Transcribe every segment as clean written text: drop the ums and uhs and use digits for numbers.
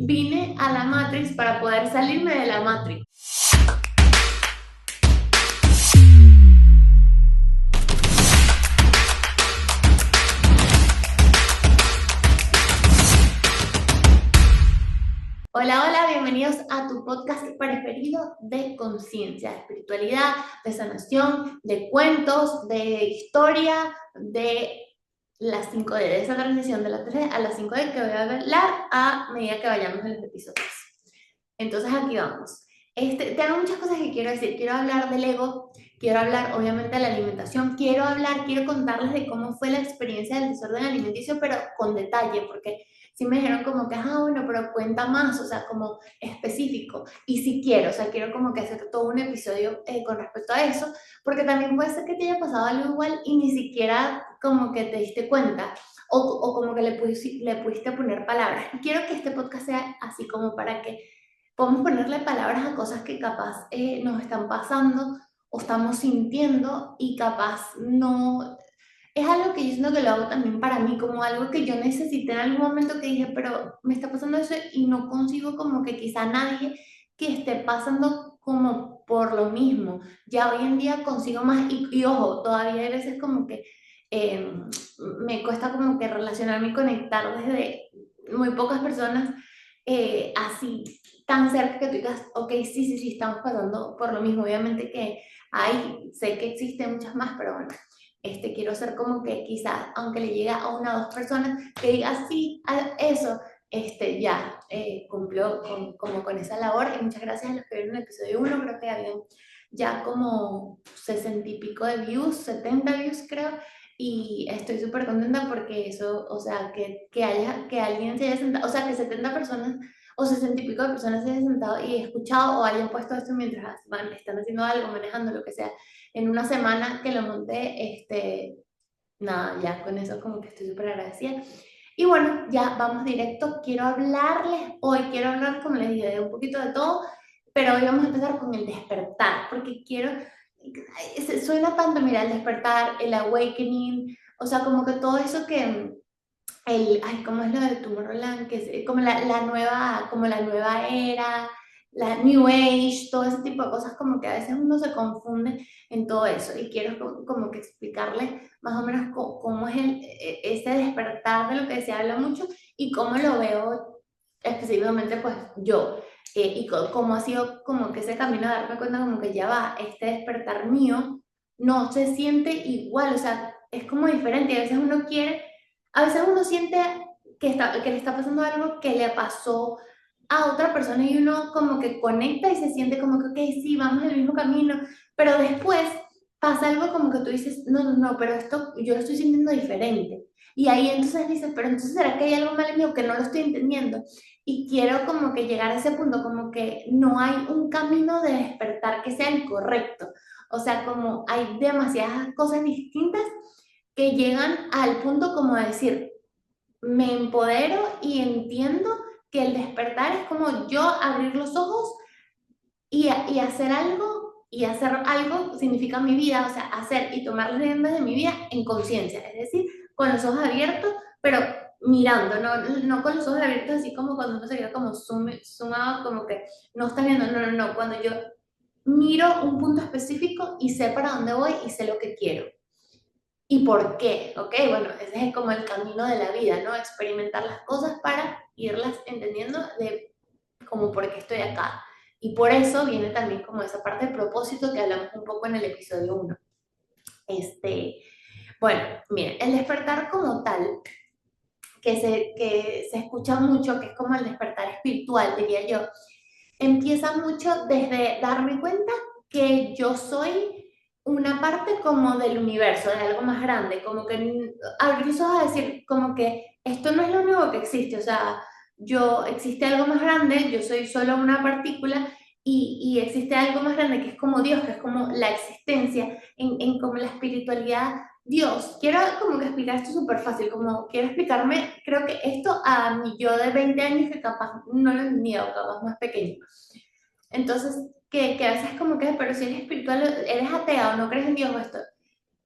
Vine a la Matrix para poder salirme de la Matrix. Hola, hola, bienvenidos a tu podcast preferido de conciencia, de espiritualidad, de sanación, de cuentos, de historia, de las 5D, de esa transición de la 3D a las 5D que voy a hablar a medida que vayamos en los episodios. Entonces aquí vamos. Tengo muchas cosas que quiero decir. Quiero hablar del ego, quiero hablar obviamente de la alimentación, quiero contarles de cómo fue la experiencia del desorden alimenticio, pero con detalle, porque sí me dijeron como que, bueno, pero cuenta más, o sea, como específico. Y sí quiero, o sea, quiero como que hacer todo un episodio con respecto a eso, porque también puede ser que te haya pasado algo igual y ni siquiera como que te diste cuenta. O como que le pudiste poner palabras. Y quiero que este podcast sea así como para que podemos ponerle palabras a cosas que capaz nos están pasando o estamos sintiendo y capaz no. Es algo que yo siento que lo hago también para mí, como algo que yo necesité en algún momento que dije, pero me está pasando eso y no consigo como que quizá nadie que esté pasando como por lo mismo. Ya hoy en día consigo más y ojo, todavía hay veces como que eh, me cuesta como que relacionarme y conectar desde muy pocas personas así tan cerca que tú digas, ok, sí, sí, sí, estamos pasando por lo mismo. Obviamente que sé que existen muchas más, pero bueno, quiero ser como que quizás, aunque le llegue a una o dos personas, que diga, sí, eso, ya cumplió como con esa labor. Y muchas gracias a los que vieron el episodio 1, creo que habían ya como 60 y pico de views, 70 views creo, y estoy súper contenta porque eso, o sea, que alguien se haya sentado, o sea, que 70 personas o 60 y pico de personas se hayan sentado y escuchado o hayan puesto esto mientras están haciendo algo, manejando, lo que sea, en una semana que lo monté, nada, ya con eso como que estoy súper agradecida. Y bueno, ya vamos directo, quiero hablar, como les dije, de un poquito de todo, pero hoy vamos a empezar con el despertar, porque suena tanto, mira, el despertar, el awakening, o sea, como que todo eso que ¿cómo es lo de Tomorrowland? Que es como la nueva era, la New Age, todo ese tipo de cosas, como que a veces uno se confunde en todo eso. Y quiero como que explicarle más o menos cómo es ese despertar de lo que se habla mucho y cómo lo veo específicamente pues yo. Y cómo ha sido como que ese camino de darme cuenta como que ya va, este despertar mío no se siente igual, o sea, es como diferente y a veces uno siente que le está pasando algo que le pasó a otra persona y uno como que conecta y se siente como que, ok, sí, vamos en el mismo camino, pero después pasa algo como que tú dices, no, no, no, pero esto yo lo estoy sintiendo diferente. Y ahí entonces dices, pero entonces ¿será que hay algo mal en mí o que no lo estoy entendiendo? Y quiero como que llegar a ese punto, como que no hay un camino de despertar que sea el correcto. O sea, como hay demasiadas cosas distintas que llegan al punto como de decir, me empodero y entiendo que el despertar es como yo abrir los ojos y hacer algo significa mi vida, o sea, hacer y tomar las riendas de mi vida en conciencia, es decir, con los ojos abiertos, pero mirando, no con los ojos abiertos así como cuando uno se queda como zoom out, como que no está viendo, no, no, no, cuando yo miro un punto específico y sé para dónde voy y sé lo que quiero. ¿Y por qué? ¿Ok? Bueno, ese es como el camino de la vida, ¿no? Experimentar las cosas para irlas entendiendo de como por qué estoy acá. Y por eso viene también como esa parte de propósito que hablamos un poco en el episodio 1. Bueno, miren, el despertar como tal, que se escucha mucho, que es como el despertar espiritual, diría yo, empieza mucho desde darme cuenta que yo soy una parte como del universo, de algo más grande, como que abrir los ojos a decir, como que esto no es lo único que existe, o sea, existe algo más grande, yo soy solo una partícula y existe algo más grande que es como Dios, que es como la existencia, en como la espiritualidad. Dios, quiero como que explicar esto súper fácil, como quiero explicarme, creo que esto a mi yo de 20 años que capaz no lo entendía o capaz más pequeño. Entonces, que a veces como que, pero si eres espiritual, eres atea o no crees en Dios o esto.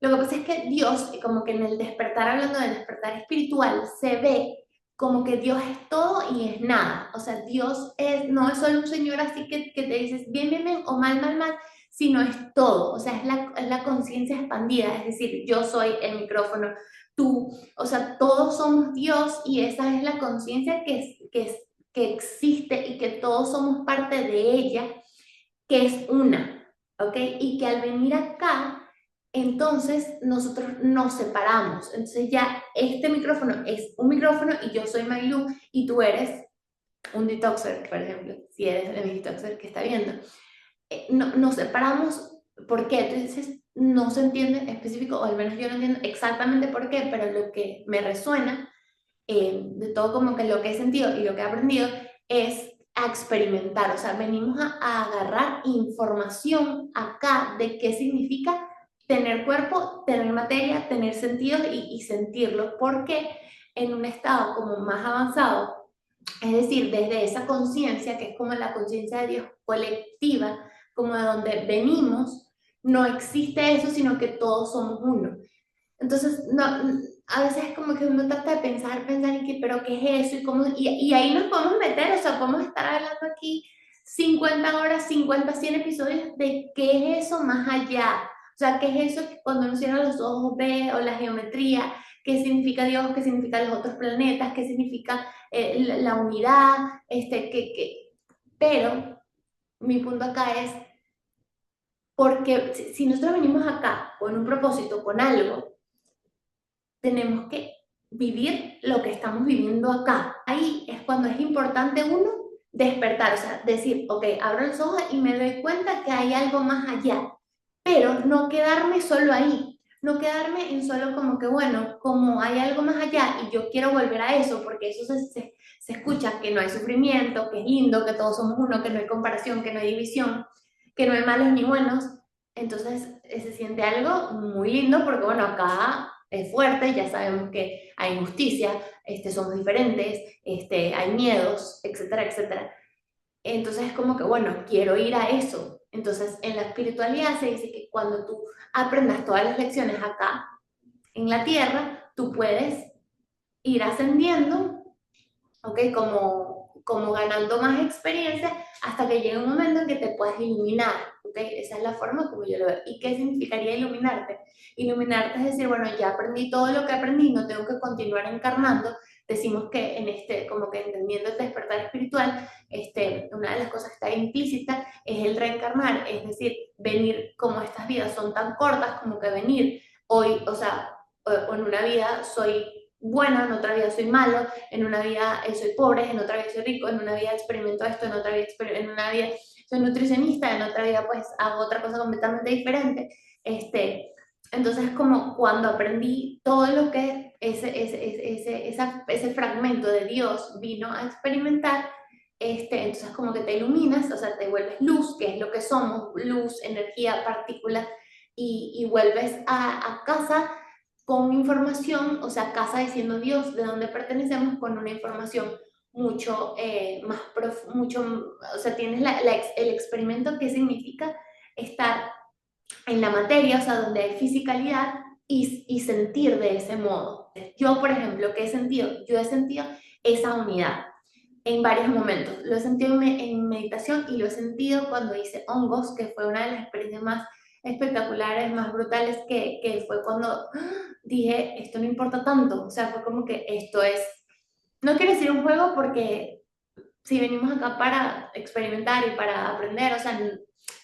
Lo que pasa es que Dios, como que en el despertar, hablando del despertar espiritual, se ve como que Dios es todo y es nada. O sea, Dios no es solo un señor así que te dices bien, bien, bien o mal, mal, mal, sino es todo. O sea, es la conciencia expandida. Es decir, yo soy el micrófono, tú, o sea, todos somos Dios y esa es la conciencia que existe y que todos somos parte de ella, que es una, ¿ok? Y que al venir acá entonces nosotros nos separamos. Entonces ya este micrófono es un micrófono y yo soy Maylú y tú eres un detoxer, por ejemplo, si eres el detoxer que está viendo. Nos separamos, ¿por qué? Entonces no se entiende específico, o al menos yo no entiendo exactamente por qué, pero lo que me resuena de todo como que lo que he sentido y lo que he aprendido es a experimentar, o sea, venimos a agarrar información acá de qué significa tener cuerpo, tener materia, tener sentido y sentirlo, porque en un estado como más avanzado, es decir, desde esa conciencia, que es como la conciencia de Dios colectiva, como de donde venimos, no existe eso, sino que todos somos uno. Entonces, no, a veces es como que uno trata de pensar y que, pero ¿qué es eso? Y ahí nos podemos meter, o sea, podemos estar hablando aquí 50 horas, 50 100 episodios de qué es eso más allá. O sea, ¿qué es eso que cuando uno cierra los ojos ve, o la geometría, qué significa Dios, qué significan los otros planetas, qué significa la unidad, pero mi punto acá es, porque si nosotros venimos acá con un propósito, con algo, tenemos que vivir lo que estamos viviendo acá. Ahí es cuando es importante uno despertar, o sea, decir, ok, abro los ojos y me doy cuenta que hay algo más allá, pero no quedarme solo ahí, no quedarme en solo como que, bueno, como hay algo más allá y yo quiero volver a eso, porque eso se escucha que no hay sufrimiento, que es lindo, que todos somos uno, que no hay comparación, que no hay división, que no hay malos ni buenos. Entonces se siente algo muy lindo porque, bueno, acá es fuerte, ya sabemos que hay injusticia, somos diferentes, hay miedos, etcétera, etcétera. Entonces es como que, bueno, quiero ir a eso. Entonces en la espiritualidad se dice que cuando tú aprendas todas las lecciones acá en la tierra, tú puedes ir ascendiendo, ¿ok? Como ganando más experiencia hasta que llegue un momento en que te puedas iluminar, ¿ok? Esa es la forma como yo lo veo. ¿Y qué significaría iluminarte? Iluminarte es decir, bueno, ya aprendí todo lo que aprendí, no tengo que continuar encarnando. Decimos que como que entendiendo el despertar espiritual, una de las cosas que está implícita es el reencarnar, es decir, venir como estas vidas son tan cortas como que venir hoy, o sea, o en una vida soy bueno, en otra vida soy malo, en una vida soy pobre, en otra vida soy rico, en una vida experimento esto, en una vida soy nutricionista, en otra vida pues hago otra cosa completamente diferente. Entonces como cuando aprendí todo lo que ese fragmento de Dios vino a experimentar, entonces como que te iluminas, o sea, te vuelves luz, que es lo que somos, luz, energía, partículas, y vuelves a casa con información, o sea, casa diciendo Dios, de dónde pertenecemos, con una información mucho más mucho, o sea, tienes el experimento que significa estar en la materia, o sea, donde hay fisicalidad y sentir de ese modo. Yo, por ejemplo, ¿qué he sentido? Yo he sentido esa unidad en varios momentos. Lo he sentido en meditación y lo he sentido cuando hice hongos, que fue una de las experiencias más espectaculares, más brutales, que fue cuando dije, esto no importa tanto, o sea, fue como que esto es, no quiero decir un juego porque si venimos acá para experimentar y para aprender, o sea,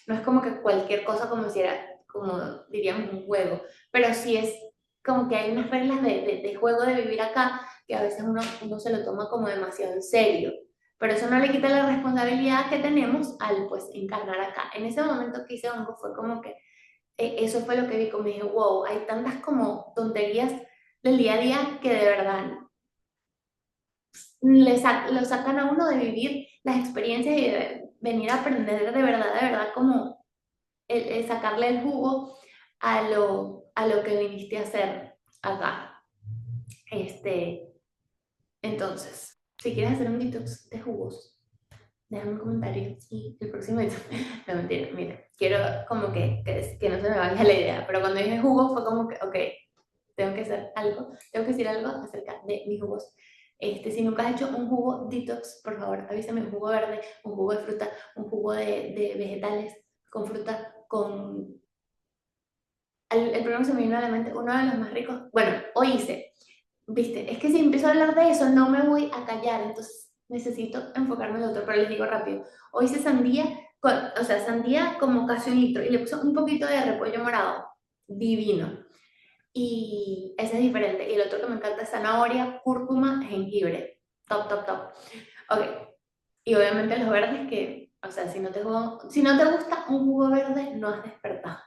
no es como que cualquier cosa como si era, como diríamos, un juego, pero sí es como que hay unas reglas de juego de vivir acá que a veces uno se lo toma como demasiado en serio, pero eso no le quita la responsabilidad que tenemos al pues encarnar acá. En ese momento que hice hongo fue como que eso fue lo que vi, como dije, wow, hay tantas como tonterías del día a día que de verdad lo sacan a uno de vivir las experiencias y de venir a aprender de verdad, como el sacarle el jugo a lo que viniste a hacer acá. Entonces, si quieres hacer un detox de jugos, déjame un comentario y el próximo detox. No, mentira, mira, quiero como que no se me vaya la idea, pero cuando dije jugo fue como que, ok, tengo que hacer algo, tengo que decir algo acerca de mis jugos. Si nunca has hecho un jugo detox, por favor, avísame, un jugo verde, un jugo de fruta, un jugo de vegetales, con fruta, con... El primero que se me vino a la mente, uno de los más ricos. Bueno, hoy hice, viste, es que si empiezo a hablar de eso no me voy a callar, entonces necesito enfocarme en lo otro, pero les digo rápido. Hoy hice sandía, o sea, sandía como casi 1 litro y le puse un poquito de repollo morado, divino. Y ese es diferente. Y el otro que me encanta es zanahoria, cúrcuma, jengibre. Top, top, top. Ok. Y obviamente los verdes que, o sea, si no te gusta un jugo verde, no has despertado.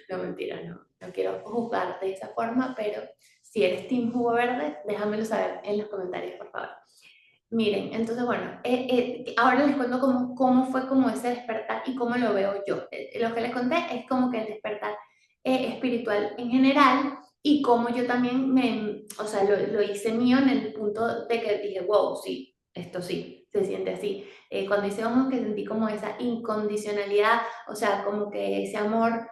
No, mentira, no quiero juzgar de esa forma, pero si eres team jugo verde, déjamelo saber en los comentarios, por favor. Miren, entonces, bueno, ahora les cuento cómo fue como ese despertar y cómo lo veo yo. Lo que les conté es como que el despertar espiritual en general y cómo yo también o sea, lo hice mío en el punto de que dije, wow, sí, esto sí, se siente así. Cuando hice Homo, que sentí como esa incondicionalidad, o sea, como que ese amor,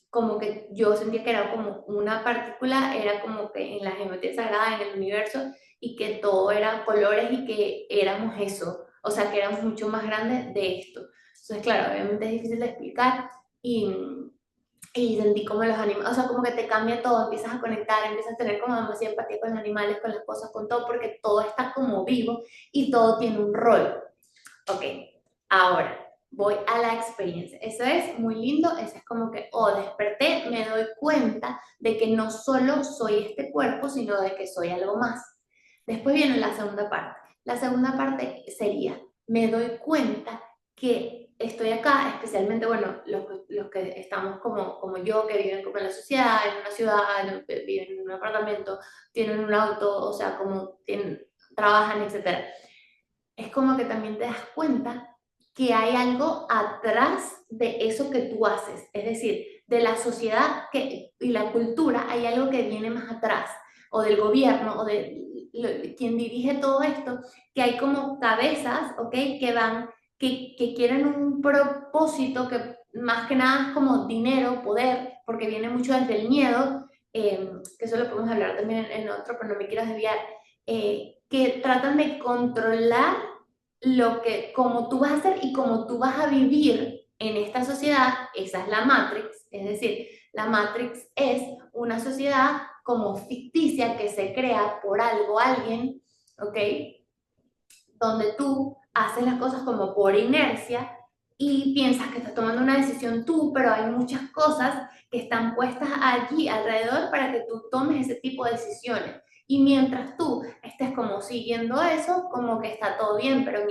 como que yo sentía que era como una partícula, era como que en la geometría sagrada, en el universo, y que todo era colores y que éramos eso, o sea, que éramos mucho más grandes de esto. Entonces, claro, obviamente es difícil de explicar y sentí como los animales, o sea, como que te cambia todo, empiezas a conectar, empiezas a tener como demasiada empatía con los animales, con las cosas, con todo, porque todo está como vivo y todo tiene un rol. Ok, ahora voy a la experiencia. Eso es muy lindo, eso es como que, oh, desperté, me doy cuenta de que no solo soy este cuerpo, sino de que soy algo más. Después viene la segunda parte. La segunda parte sería, me doy cuenta que estoy acá, especialmente, bueno, los que estamos como yo, que viven como en la sociedad, en una ciudad, viven en un apartamento, tienen un auto, o sea, como trabajan, etcétera. Es como que también te das cuenta que hay algo atrás de eso que tú haces, es decir, de la sociedad y la cultura, hay algo que viene más atrás, o del gobierno, o de quien dirige todo esto, que hay como cabezas, ¿ok? Que quieren un propósito que más que nada es como dinero, poder, porque viene mucho desde el miedo, que eso lo podemos hablar también en otro, pero no me quiero desviar, que tratan de controlar cómo tú vas a hacer y cómo tú vas a vivir en esta sociedad. Esa es la Matrix, es decir, la Matrix es una sociedad como ficticia que se crea por algo, alguien, ¿ok? Donde tú haces las cosas como por inercia y piensas que estás tomando una decisión tú, pero hay muchas cosas que están puestas allí alrededor para que tú tomes ese tipo de decisiones. Y mientras tú estés como siguiendo eso, como que está todo bien, pero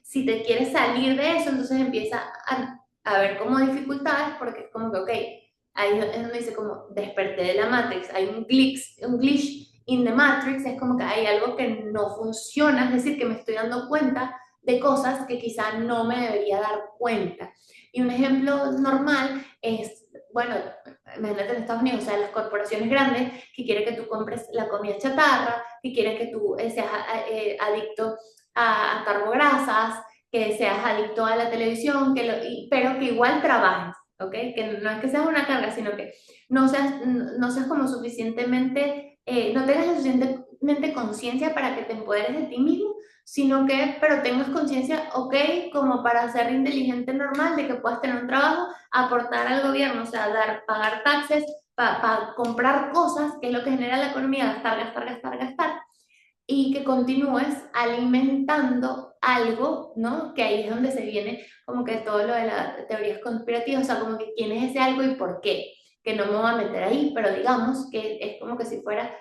si te quieres salir de eso, entonces empieza a ver como dificultades, porque es como que, ok, ahí es donde dice como desperté de la Matrix, hay un glitch in the Matrix, es como que hay algo que no funciona, es decir, que me estoy dando cuenta de cosas que quizá no me debería dar cuenta. Y un ejemplo normal es, bueno, imagínate en Estados Unidos, o sea, las corporaciones grandes que quieren que tú compres la comida chatarra, que quieren que tú seas adicto a carbograsas, que seas adicto a la televisión, pero que igual trabajes, ¿ok? Que no es que seas una carga, sino que no seas como suficientemente, no tengas la suficientemente conciencia para que te empoderes de ti mismo, sino que, pero tengas conciencia, ok, como para ser inteligente normal, de que puedas tener un trabajo, aportar al gobierno, o sea, pagar taxes, para comprar cosas, que es lo que genera la economía, gastar, gastar, gastar, gastar, y que continúes alimentando algo, ¿no? Que ahí es donde se viene como que todo lo de las teorías conspirativas, o sea, como que quién es ese algo y por qué, que no me voy a meter ahí, pero digamos que es como que si fuera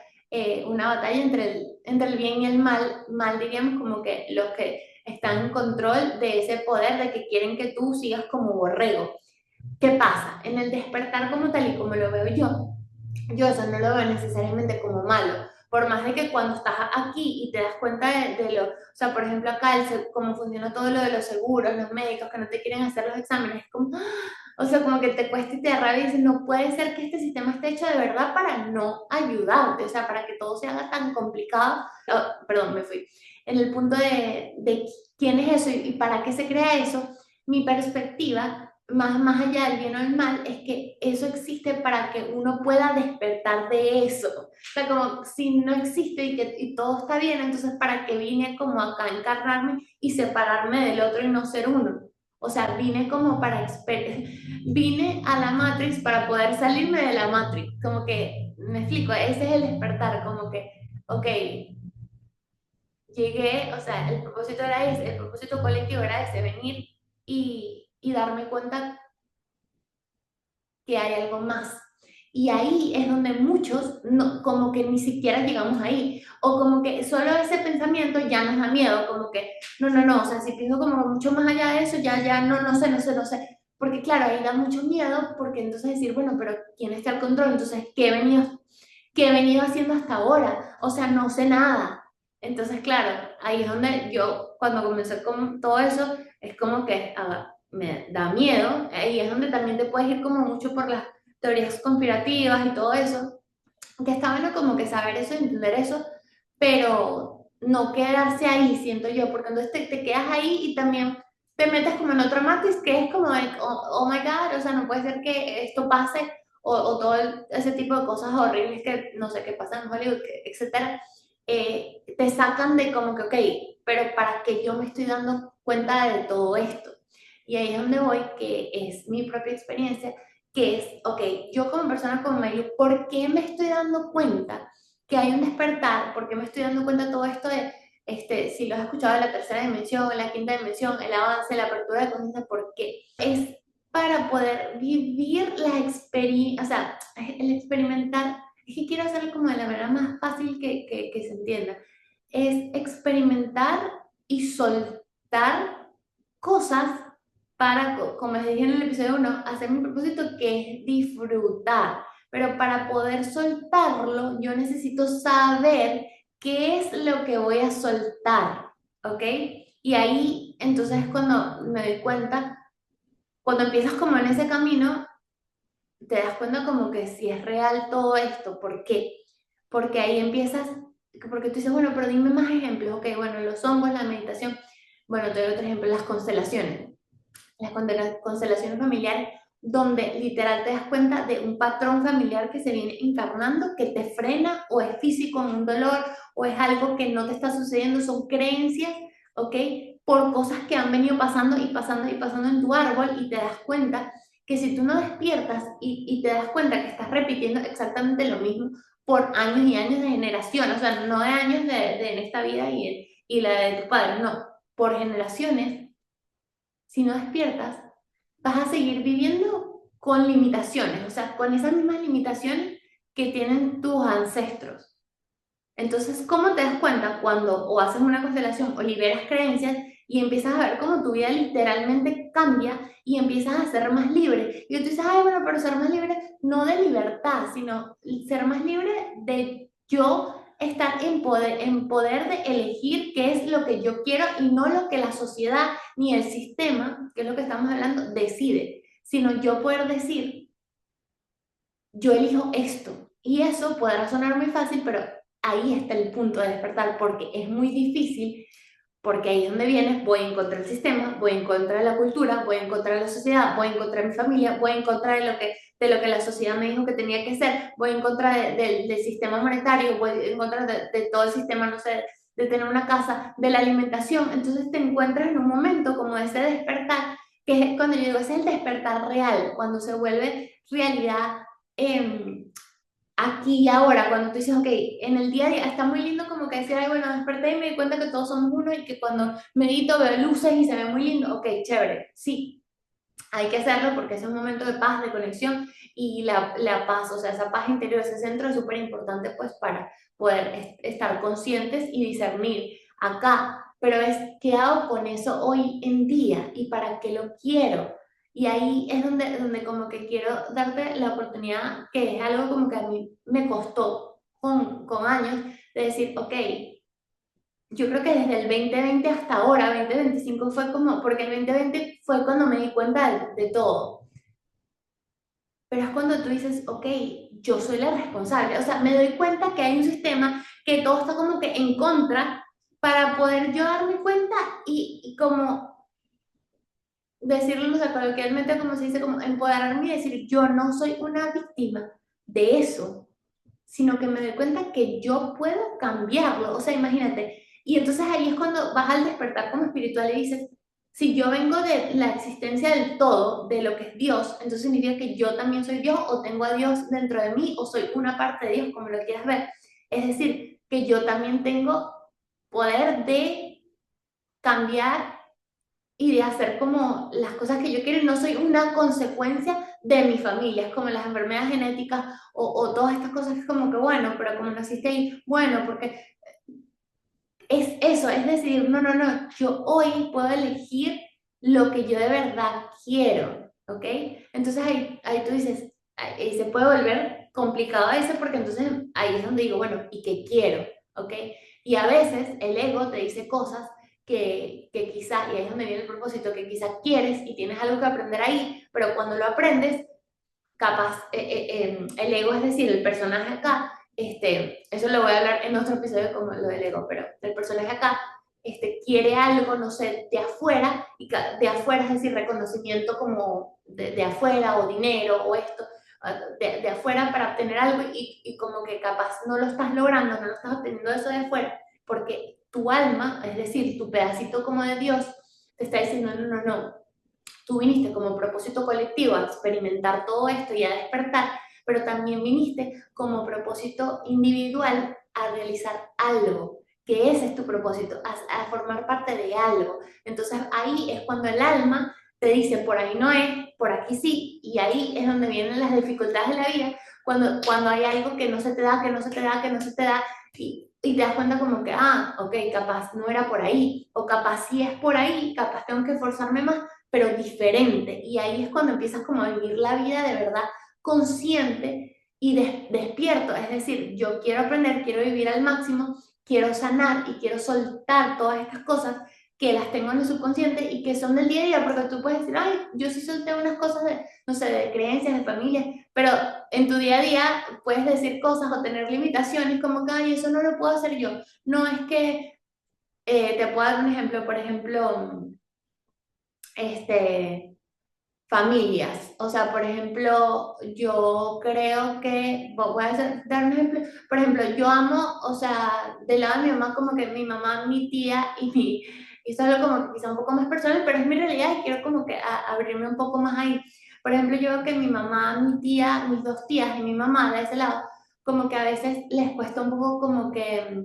una batalla entre el bien y el mal diríamos como que los que están en control de ese poder, de que quieren que tú sigas como borrego. ¿Qué pasa? En el despertar como tal y como lo veo yo eso no lo veo necesariamente como malo. Por más de que cuando estás aquí y te das cuenta o sea, por ejemplo acá, cómo funciona todo lo de los seguros, los médicos que no te quieren hacer los exámenes, es como, o sea, como que te cuesta y te da rabia y dices, no puede ser que este sistema esté hecho de verdad para no ayudarte, o sea, para que todo se haga tan complicado. Oh, perdón, me fui. En el punto de quién es eso y para qué se crea eso, mi perspectiva más allá del bien o el mal, es que eso existe para que uno pueda despertar de eso. O sea, como si no existe y todo está bien, entonces ¿para qué vine como acá a encarnarme y separarme del otro y no ser uno? O sea, vine como vine a la Matrix para poder salirme de la Matrix. Como que, me explico, ese es el despertar, como que, ok, llegué, o sea, el propósito era ese, el propósito colectivo era ese, venir y darme cuenta que hay algo más. Y ahí es donde muchos no, como que ni siquiera llegamos ahí, o como que solo ese pensamiento ya nos da miedo, como que no, o sea, si pienso como mucho más allá de eso, ya no sé, porque claro, ahí da mucho miedo, porque entonces decir, bueno, pero ¿quién está al control? Entonces, qué he venido haciendo hasta ahora? O sea, no sé nada. Entonces, claro, ahí es donde yo, cuando comencé con todo eso, es como que me da miedo, y es donde también te puedes ir como mucho por las teorías conspirativas y todo eso, que está bueno como que saber eso y entender eso, pero no quedarse ahí, siento yo, porque entonces te quedas ahí y también te metes como en otra matriz que es como de, oh my God, o sea, no puede ser que esto pase, o todo ese tipo de cosas horribles que no sé qué pasa en Hollywood, etcétera, te sacan de como que, ok, pero ¿para qué yo me estoy dando cuenta de todo esto? Y ahí es donde voy, que es mi propia experiencia, que es, ok, yo como persona como Mary, ¿por qué me estoy dando cuenta que hay un despertar? ¿Por qué me estoy dando cuenta de todo esto de, si lo has escuchado de la tercera dimensión, la quinta dimensión, el avance, la apertura de conciencia? ¿Por qué? Es para poder vivir la experiencia, o sea, el experimentar, es que quiero hacerlo como de la manera más fácil que se entienda, es experimentar y soltar cosas para, como les dije en el episodio 1, hacer mi propósito que es disfrutar. Pero para poder soltarlo, yo necesito saber qué es lo que voy a soltar, ¿ok? Y ahí, entonces, cuando me doy cuenta, cuando empiezas como en ese camino, te das cuenta como que si es real todo esto. ¿Por qué? Porque ahí empiezas, porque tú dices, bueno, pero dime más ejemplos. Ok, bueno, los hongos, la meditación. Bueno, te doy otro ejemplo, las constelaciones. Las constelaciones familiares, donde literal te das cuenta de un patrón familiar que se viene encarnando, que te frena, o es físico, un dolor, o es algo que no te está sucediendo, son creencias, ¿ok? Por cosas que han venido pasando y pasando y pasando en tu árbol, y te das cuenta que si tú no despiertas y te das cuenta que estás repitiendo exactamente lo mismo por años y años de generación, o sea, no de años de en esta vida y la de tus padres, no, por generaciones, si no despiertas, vas a seguir viviendo con limitaciones, o sea, con esas mismas limitaciones que tienen tus ancestros. Entonces, ¿cómo te das cuenta cuando o haces una constelación o liberas creencias y empiezas a ver cómo tu vida literalmente cambia y empiezas a ser más libre? Y tú dices, ay, bueno, pero ser más libre no de libertad, sino ser más libre de yo estar en poder de elegir qué es lo que yo quiero y no lo que la sociedad ni el sistema, que es lo que estamos hablando, decide, sino yo poder decir, yo elijo esto. Y eso podrá sonar muy fácil, pero ahí está el punto de despertar, porque es muy difícil, porque ahí es donde vienes, voy en contra del sistema, voy en contra de la cultura, voy en contra de la sociedad, voy en contra de mi familia, voy en contra de lo que la sociedad me dijo que tenía que ser, voy en contra del sistema monetario, voy en contra de todo el sistema, no sé, de tener una casa, de la alimentación. Entonces te encuentras en un momento como ese despertar, que es cuando yo digo, ese es el despertar real, cuando se vuelve realidad. Aquí y ahora, cuando tú dices, ok, en el día a día está muy lindo como que decir, ay, bueno, desperté y me di cuenta que todos somos uno y que cuando medito veo luces y se ve muy lindo, ok, chévere, sí, hay que hacerlo porque es un momento de paz, de conexión, y la paz, o sea, esa paz interior, ese centro es súper importante pues para poder estar conscientes y discernir acá, pero es qué hago con eso hoy en día y para qué lo quiero. Y ahí es donde como que quiero darte la oportunidad, que es algo como que a mí me costó con años, de decir, ok, yo creo que desde el 2020 hasta ahora, 2025 fue como, porque el 2020 fue cuando me di cuenta de todo. Pero es cuando tú dices, ok, yo soy la responsable. O sea, me doy cuenta que hay un sistema que todo está como que en contra para poder yo darme cuenta y como decirlo, no sé, coloquialmente como se dice, como empoderarme y decir, yo no soy una víctima de eso, sino que me doy cuenta que yo puedo cambiarlo. O sea, imagínate. Y entonces ahí es cuando vas al despertar como espiritual y dices, si yo vengo de la existencia del todo, de lo que es Dios, entonces significa que yo también soy Dios o tengo a Dios dentro de mí o soy una parte de Dios, como lo quieras ver. Es decir, que yo también tengo poder de cambiar y de hacer como las cosas que yo quiero y no soy una consecuencia de mi familia, es como las enfermedades genéticas o todas estas cosas que es como que bueno, pero como naciste ahí, bueno, porque es eso, es decir, no, no, no, yo hoy puedo elegir lo que yo de verdad quiero, ¿ok? Entonces ahí tú dices, ahí se puede volver complicado a veces porque entonces ahí es donde digo, bueno, ¿y qué quiero? ¿Ok? Y a veces el ego te dice cosas que quizás, y ahí es donde viene el propósito, que quizás quieres y tienes algo que aprender ahí, pero cuando lo aprendes capaz, el ego, es decir, el personaje acá, eso lo voy a hablar en otro episodio como lo del ego, pero el personaje acá quiere algo, no sé, de afuera, y de afuera es decir, reconocimiento como de afuera, o dinero, o esto, de afuera para obtener algo, y como que capaz no lo estás logrando, no lo estás obteniendo eso de afuera, porque tu alma, es decir, tu pedacito como de Dios, te está diciendo, no, no, no, tú viniste como propósito colectivo a experimentar todo esto y a despertar, pero también viniste como propósito individual a realizar algo, que ese es tu propósito, a formar parte de algo. Entonces ahí es cuando el alma te dice, por ahí no es, por aquí sí, y ahí es donde vienen las dificultades de la vida, cuando hay algo que no se te da, que no se te da, que no se te da, y te das cuenta como que, ah, ok, capaz no era por ahí, o capaz sí es por ahí, capaz tengo que esforzarme más, pero diferente. Y ahí es cuando empiezas como a vivir la vida de verdad consciente y despierto. Es decir, yo quiero aprender, quiero vivir al máximo, quiero sanar y quiero soltar todas estas cosas que las tengo en el subconsciente y que son del día a día, porque tú puedes decir, ay, yo sí solté unas cosas de, no sé, de creencias, de familia, pero en tu día a día puedes decir cosas o tener limitaciones como que, ay, eso no lo puedo hacer yo. No es que, te puedo dar un ejemplo, por ejemplo, este, familias. O sea, por ejemplo, yo creo que, voy a dar un ejemplo, por ejemplo, yo amo, o sea, del lado de mi mamá, como que mi mamá, mi tía y eso es algo como que quizá un poco más personal, pero es mi realidad y quiero como que abrirme un poco más ahí. Por ejemplo, yo veo que mi mamá, mi tía, mis dos tías y mi mamá de ese lado, como que a veces les cuesta un poco como que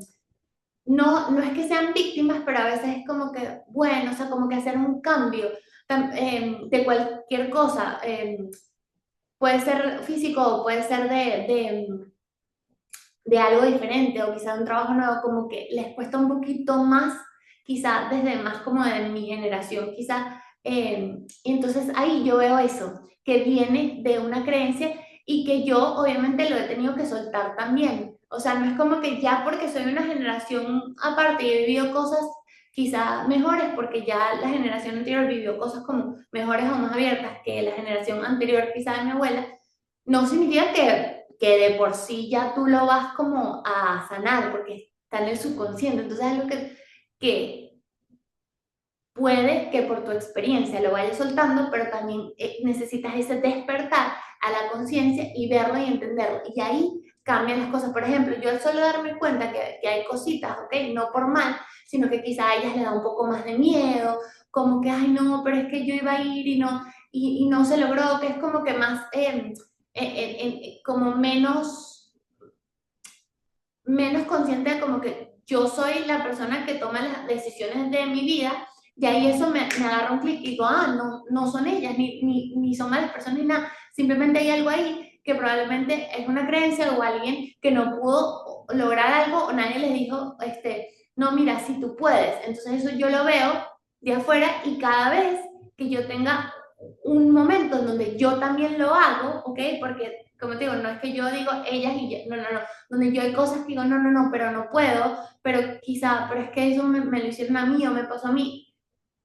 no, no es que sean víctimas, pero a veces es como que, bueno, o sea, como que hacer un cambio de cualquier cosa. Puede ser físico o puede ser de algo diferente o quizá de un trabajo nuevo, como que les cuesta un poquito más, quizá desde más como de mi generación, quizá. Y entonces ahí yo veo eso, que viene de una creencia y que yo obviamente lo he tenido que soltar también. O sea, no es como que ya porque soy una generación aparte y he vivido cosas quizá mejores, porque ya la generación anterior vivió cosas como mejores o más abiertas que la generación anterior quizá de mi abuela, no significa que de por sí ya tú lo vas como a sanar, porque está en el subconsciente. Entonces es algo que puede que por tu experiencia lo vayas soltando, pero también necesitas ese despertar a la conciencia y verlo y entenderlo. Y ahí cambian las cosas. Por ejemplo, yo al solo darme cuenta que hay cositas, ¿ok? No por mal, sino que quizá a ellas les da un poco más de miedo, como que, ay, no, pero es que yo iba a ir y no se logró, que es como que más, como menos consciente de como que yo soy la persona que toma las decisiones de mi vida, y ahí eso me agarra un clic y digo, ah, no, no son ellas, ni son malas personas ni nada, simplemente hay algo ahí que probablemente es una creencia o alguien que no pudo lograr algo o nadie les dijo, no, mira, si tú puedes. Entonces eso yo lo veo de afuera y cada vez que yo tenga un momento en donde yo también lo hago, ¿ok? Porque, como te digo, no es que yo digo ellas y yo, no, no, no, donde yo hay cosas que digo, no, no, no, pero no puedo, pero quizá, pero es que eso me lo hicieron a mí o me pasó a mí.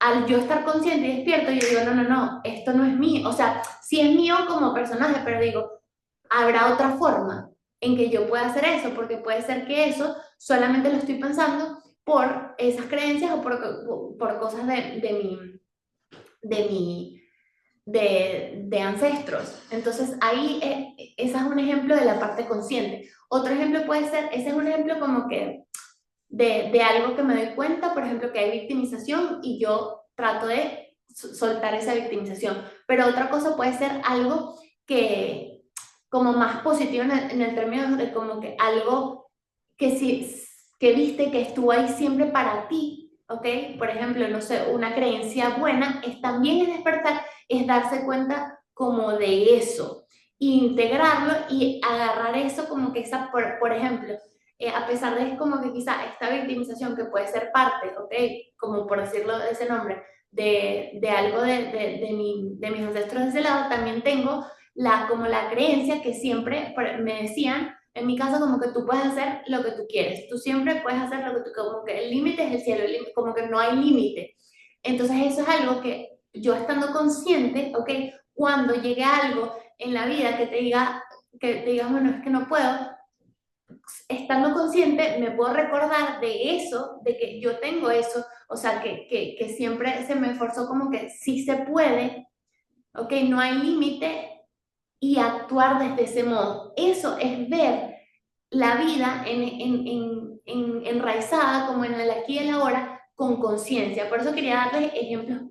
Al yo estar consciente y despierto, yo digo, no, no, no, esto no es mío. O sea, sí es mío como personaje, pero digo, habrá otra forma en que yo pueda hacer eso, porque puede ser que eso solamente lo estoy pensando por esas creencias o por cosas de mi de de ancestros. Entonces ahí ese es un ejemplo de la parte consciente. Otro ejemplo puede ser, ese es un ejemplo como que de algo que me doy cuenta, por ejemplo, que hay victimización y yo trato de soltar esa victimización. Pero otra cosa puede ser algo que, como más positivo en el término de como que algo que, sí, que viste que estuvo ahí siempre para ti, ¿ok? Por ejemplo, no sé, una creencia buena es también es despertar, es darse cuenta como de eso, integrarlo y agarrar eso como que esa, por ejemplo, a pesar de como que quizá esta victimización que puede ser parte, ¿ok? Como por decirlo de ese nombre, de algo de mis ancestros de ese lado, también tengo como la creencia que siempre me decían, en mi caso, como que tú puedes hacer lo que tú quieres, tú siempre puedes hacer lo que tú, como que el límite es el cielo, como que no hay límite. Entonces eso es algo que yo estando consciente, ¿ok? Cuando llegue algo en la vida que te diga, bueno, es que no puedo, estando consciente me puedo recordar de eso, de que yo tengo eso, o sea, que siempre se me esforzó como que sí se puede, ¿ok? No hay límite y actuar desde ese modo. Eso es ver la vida enraizada como en el aquí y el ahora con conciencia. Por eso quería darles ejemplos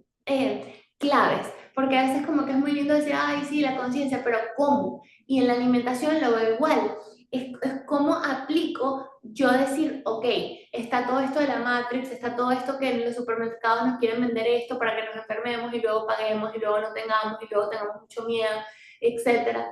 claves, porque a veces como que es muy lindo decir, ay, sí, la conciencia, pero ¿cómo? Y en la alimentación lo veo igual. Es cómo aplico yo decir, ok, está todo esto de la Matrix, está todo esto que en los supermercados nos quieren vender esto para que nos enfermemos y luego paguemos y luego no tengamos y luego tengamos mucho miedo, etcétera.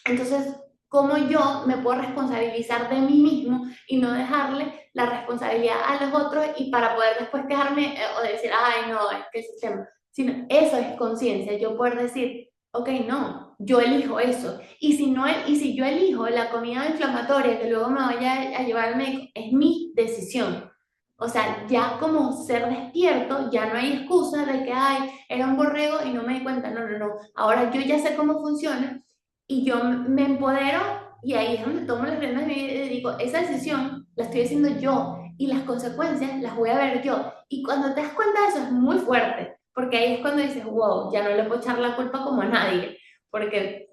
Entonces, ¿cómo yo me puedo responsabilizar de mí mismo y no dejarle la responsabilidad a los otros y para poder después quejarme o decir, ay, no, es que el sistema, sino eso es conciencia, yo poder decir, ok, no, yo elijo eso. Y si, no, y si yo elijo la comida inflamatoria que luego me vaya a llevar al médico, es mi decisión. O sea, ya como ser despierto, ya no hay excusa de que, ay, era un borrego y no me di cuenta. No, no, no. Ahora yo ya sé cómo funciona y yo me empodero y ahí es donde tomo las riendas de mi vida y digo, esa decisión la estoy haciendo yo y las consecuencias las voy a ver yo. Y cuando te das cuenta de eso es muy fuerte, porque ahí es cuando dices, wow, ya no le puedo echar la culpa como a nadie, porque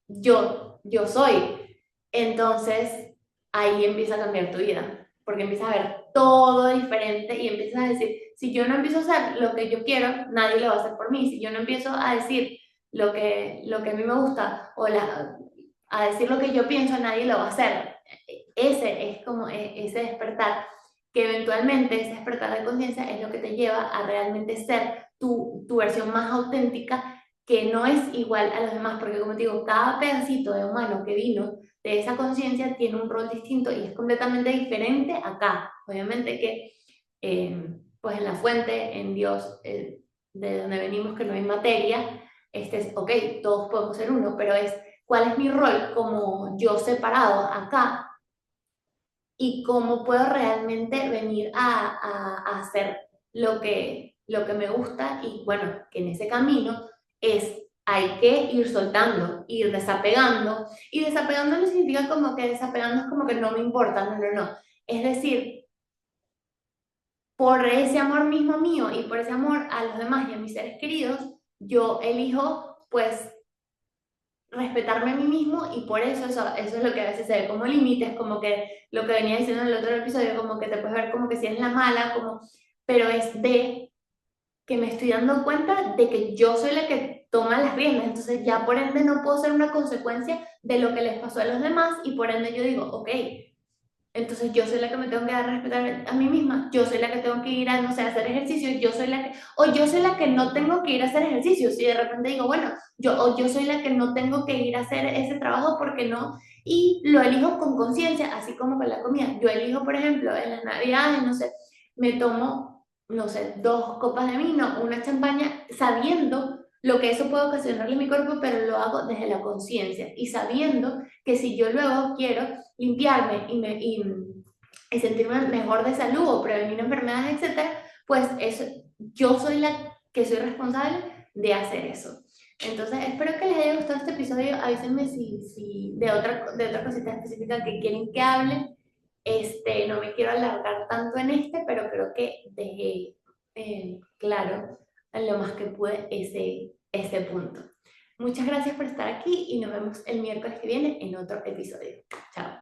yo soy. Entonces ahí empieza a cambiar tu vida, porque empiezas a ver todo diferente y empiezas a decir, si yo no empiezo a hacer lo que yo quiero, nadie lo va a hacer por mí. Si yo no empiezo a decir lo que a mí me gusta a decir lo que yo pienso, nadie lo va a hacer. Ese es como ese despertar, que eventualmente ese despertar de conciencia es lo que te lleva a realmente ser tu versión más auténtica, que no es igual a los demás, porque como te digo, cada pedacito de humano que vino de esa conciencia tiene un rol distinto y es completamente diferente acá. Obviamente que, pues en la fuente, en Dios, de donde venimos, que no hay materia, este es, ok, todos podemos ser uno, pero es cuál es mi rol como yo separado acá y cómo puedo realmente venir a hacer lo que me gusta y bueno, que en ese camino hay que ir soltando, ir desapegando y desapegando no significa como que desapegando es como que no me importa, no, no, no. Es decir, por ese amor mismo mío y por ese amor a los demás y a mis seres queridos, yo elijo pues respetarme a mí mismo y por eso es lo que a veces se ve como límites, como que lo que venía diciendo en el otro episodio, como que te puedes ver como que si eres la mala, como, pero es de que me estoy dando cuenta de que yo soy la que toma las riendas, entonces ya por ende no puedo ser una consecuencia de lo que les pasó a los demás y por ende yo digo, ok, entonces yo soy la que me tengo que dar a respetar a mí misma, yo soy la que tengo que ir a, no sé, a hacer ejercicio, yo soy la que, o yo soy la que no tengo que ir a hacer ejercicio, si de repente digo, bueno, o yo soy la que no tengo que ir a hacer ese trabajo porque no, y lo elijo con conciencia, así como con la comida. Yo elijo, por ejemplo, en las navidades, no sé, me tomo, no sé, 2 copas de vino, una champaña, sabiendo lo que eso puede ocasionarle a mi cuerpo, pero lo hago desde la conciencia y sabiendo que si yo luego quiero limpiarme y sentirme mejor de salud o prevenir enfermedades, etcétera, pues eso, yo soy la que soy responsable de hacer eso. Entonces, espero que les haya gustado este episodio. Avísenme si de otra cosita específica que quieren que hable. No me quiero alargar tanto en pero creo que dejé claro en lo más que pude ese punto. Muchas gracias por estar aquí y nos vemos el miércoles que viene en otro episodio. Chao.